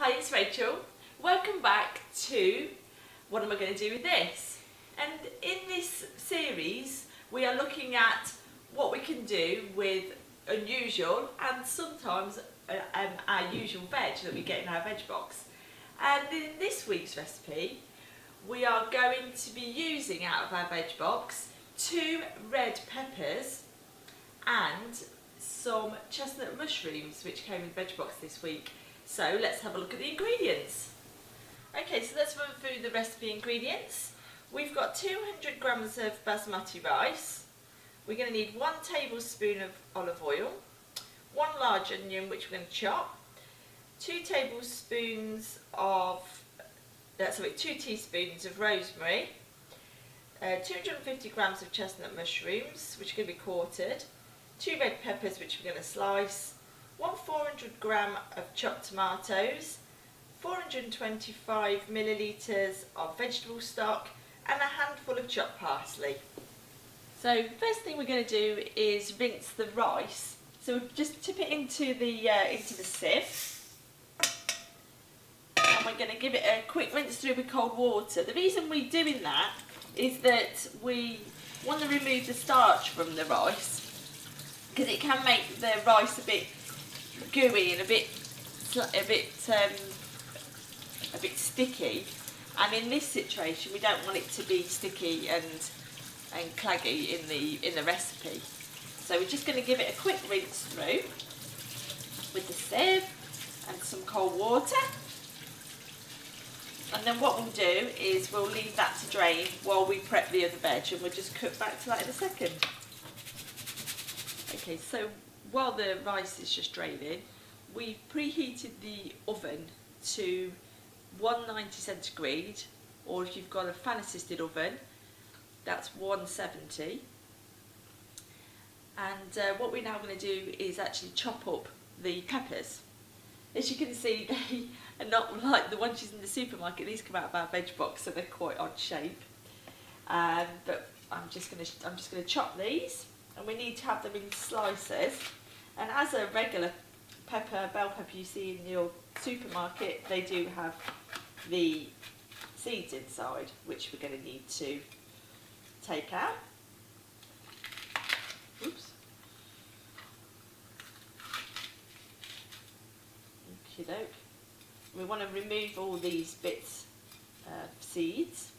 Hi, it's Rachel. Welcome back to What Am I Going to Do With This? And in this series we are looking at what we can do with unusual and sometimes our usual veg that we get in our veg box. And in this week's recipe we are going to be using out of our veg box 2 red peppers and some chestnut mushrooms which came in veg box this week. So let's have a look at the ingredients. Okay, so let's run through the recipe ingredients. We've got 200 grams of basmati rice. We're going to need 1 tablespoon of olive oil, 1 large onion which we're going to chop, 2 teaspoons of rosemary, 250 grams of chestnut mushrooms which are going to be quartered, 2 red peppers which we're going to slice, 1 400 gram of chopped tomatoes, 425 millilitres of vegetable stock and a handful of chopped parsley. So first thing we're going to do is rinse the rice. So we just tip it into the sieve and we're going to give it a quick rinse through with cold water. The reason we're doing that is that we want to remove the starch from the rice because it can make the rice a bit gooey and a bit sticky, and in this situation we don't want it to be sticky and claggy in the recipe. So we're just going to give it a quick rinse through with the sieve and some cold water, and then what we'll do is we'll leave that to drain while we prep the other veg, and we'll just cut back to that in a second. Okay, so while the rice is just draining, we preheated the oven to 190 centigrade, or if you've got a fan assisted oven, that's 170. And what we're now going to do is actually chop up the peppers. As you can see, they are not like the ones in the supermarket. These come out of our veg box, so they're quite odd shape. But I'm just going to chop these, and we need to have them in slices. And as a regular pepper, bell pepper you see in your supermarket, they do have the seeds inside, which we're going to need to take out. Oops. Okie doke. We want to remove all these bits of seeds.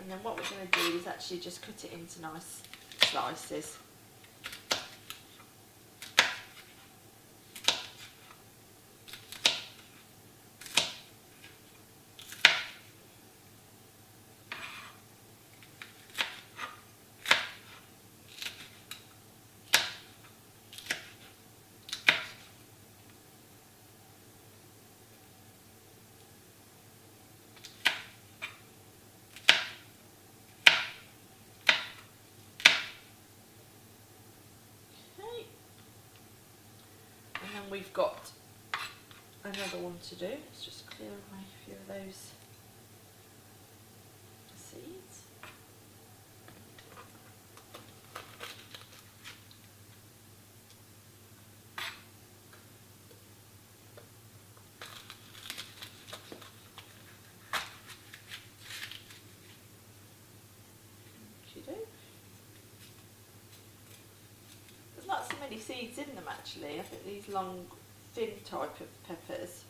And then what we're going to do is actually just cut it into nice slices. And we've got another one to do. Let's just clear away a few of those seeds. There's not so many seeds in them actually. I think these long, thin type of peppers,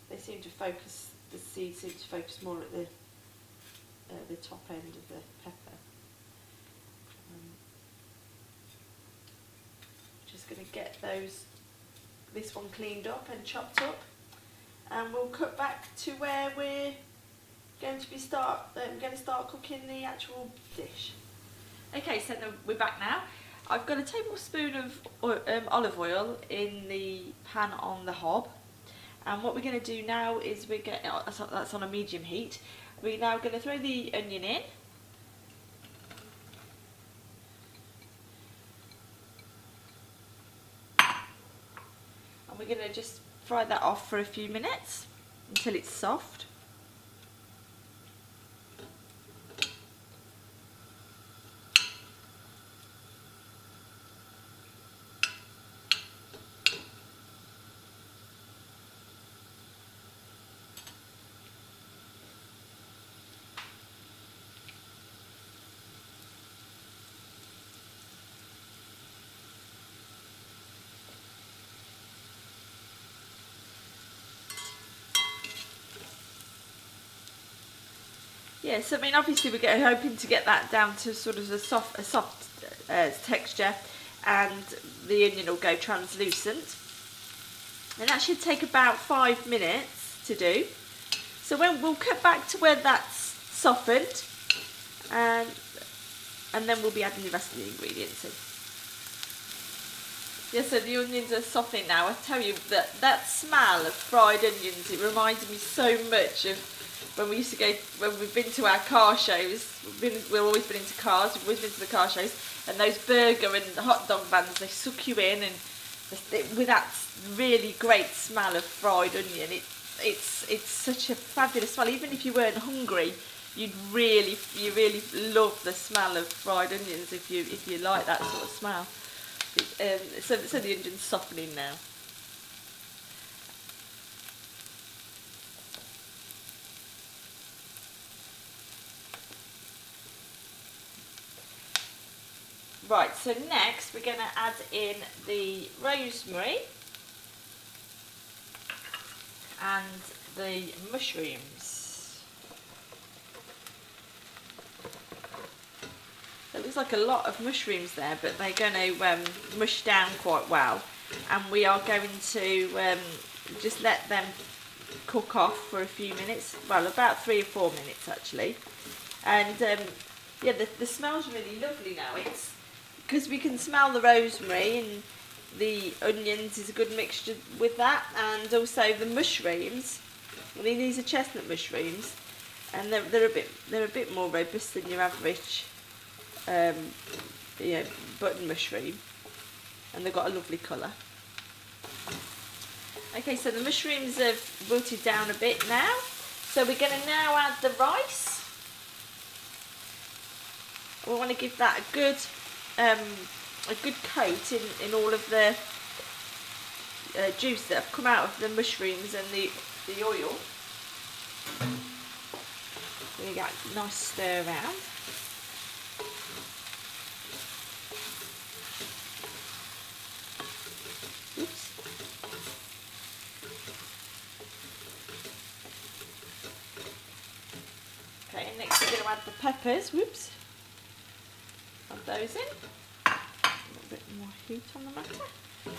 they seem to focus, the seeds seem to focus more at the top end of the pepper. Just going to get this one cleaned up and chopped up, and we'll cut back to where we're going to start cooking the actual dish. Okay, so we're back now. I've got a tablespoon of olive oil in the pan on the hob, and what we're going to do now is that's on a medium heat. We're now going to throw the onion in. And we're going to just fry that off for a few minutes until it's soft. Yes, I mean obviously we're hoping to get that down to sort of a soft texture, and the onion will go translucent. And that should take about 5 minutes to do. So we'll cut back to where that's softened, and then we'll be adding the rest of the ingredients in. Yeah, so the onions are softening now. I tell you that smell of fried onions, it reminds me so much of when we used to go, when we've been to our car shows. We've always been into cars, we've always been to the car shows, and those burger and hot dog vans, they suck you in, and with that really great smell of fried onion, it's such a fabulous smell. Even if you weren't hungry, you really love the smell of fried onions if you like that sort of smell. So the onion's softening now. Right, so next we're going to add in the rosemary and the mushrooms. It looks like a lot of mushrooms there, but they're going to mush down quite well, and we are going to just let them cook off for a few minutes, well about 3 or 4 minutes actually. And yeah, the smell's really lovely now. It's because we can smell the rosemary, and the onions is a good mixture with that, and also the mushrooms. I mean, these are chestnut mushrooms, and they're a bit more robust than your average button mushroom, and they've got a lovely colour. Okay, so the mushrooms have wilted down a bit now, so we're going to now add the rice. We want to give that a good coat in all of the juice that have come out of the mushrooms and the oil. So you get a nice stir around. Oops. Okay, and next we're going to add the peppers. Whoops. Add those in. A little bit more heat on the matter. Okay.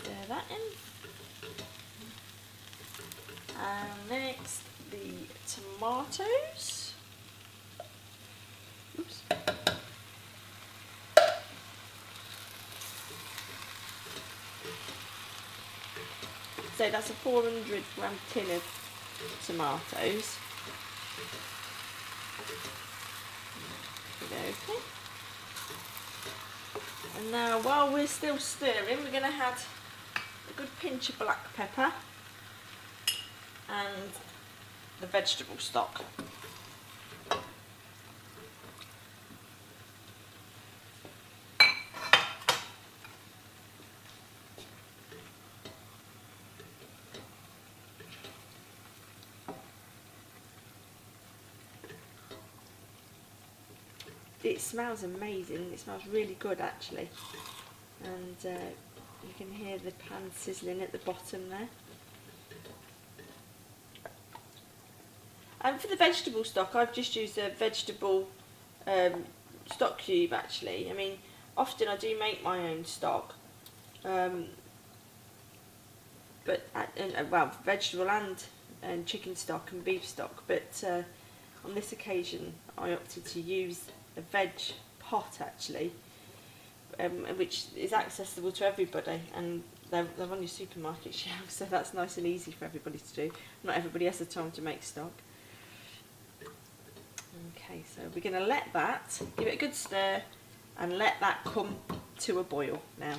Stir that in. And next the tomatoes. Oops. So that's a 400 gram tin of tomatoes. Okay. And now, while we're still stirring, we're going to add a good pinch of black pepper and the vegetable stock. It smells amazing. It smells really good actually, and you can hear the pan sizzling at the bottom there. And for the vegetable stock, I've just used a vegetable stock cube actually. I mean, often I do make my own stock, but well, vegetable and chicken stock and beef stock. But on this occasion, I opted to use a veg pot actually, which is accessible to everybody, and they're on your supermarket shelves, so that's nice and easy for everybody to do. Not everybody has the time to make stock. Okay, so we're going to let that, give it a good stir, and let that come to a boil now.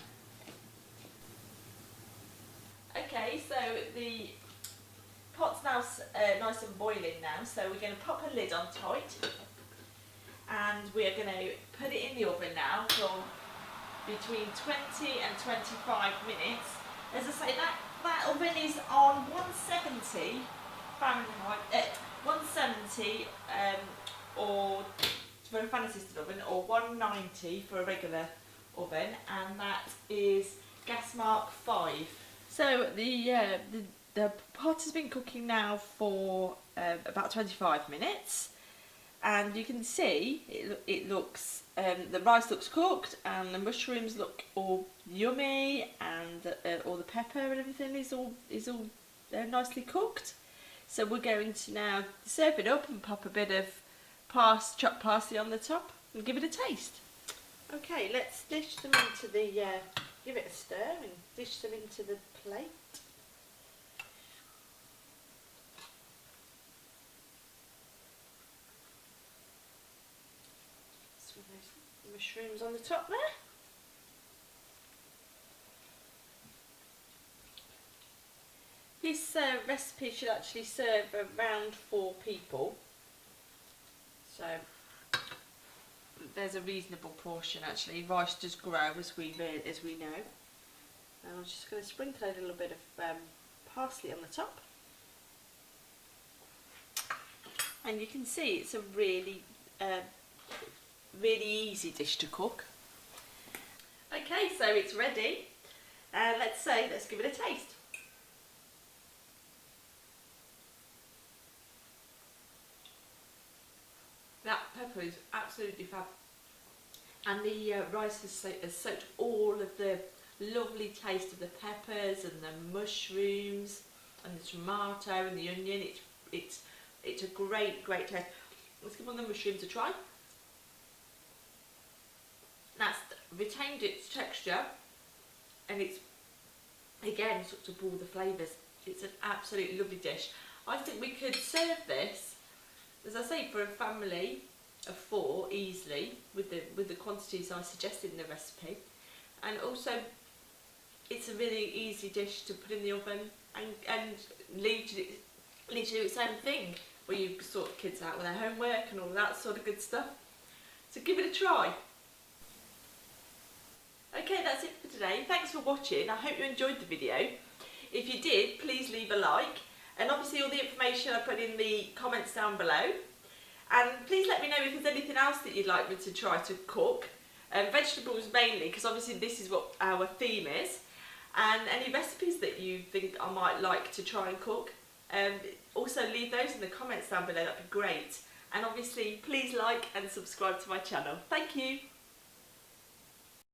Okay, so the pot's now nice and boiling now, so we're going to pop a lid on tight, and we're going to put it in the oven now for between 20 and 25 minutes. As I say, that oven is on 170 Fahrenheit, 170 or for a fan assisted oven, or 190 for a regular oven, and that is gas mark 5. So the pot has been cooking now for about 25 minutes, and you can see it looks the rice looks cooked, and the mushrooms look all yummy, and all the pepper and everything is all nicely cooked. So we're going to now serve it up and pop a bit of chopped parsley on the top and give it a taste. Okay, let's dish them into the give it a stir and dish them into the plate. Some of those mushrooms on the top there. This recipe should actually serve around 4 people, so there's a reasonable portion actually. Rice does grow as we know. And I'm just going to sprinkle a little bit of parsley on the top, and you can see it's a really easy dish to cook. Okay, so it's ready. Let's give it a taste. That pepper is absolutely fab, and the rice has soaked all of the lovely taste of the peppers and the mushrooms and the tomato and the onion. It's a great taste. Let's give one of the mushrooms a try. That's retained its texture, and it's again sucked up all the flavours. It's an absolutely lovely dish. I think we could serve this, as I say, for a family of 4 easily, with the quantities I suggested in the recipe. And also it's a really easy dish to put in the oven and leave to do its own thing, where you sort kids out with their homework and all that sort of good stuff. So give it a try. Okay, that's it for today. Thanks for watching. I hope you enjoyed the video. If you did, please leave a like, and obviously all the information I put in the comments down below. And please let me know if there's anything else that you'd like me to try to cook. Vegetables mainly, because obviously this is what our theme is. And any recipes that you think I might like to try and cook. Also leave those in the comments down below, that'd be great. And obviously please like and subscribe to my channel. Thank you.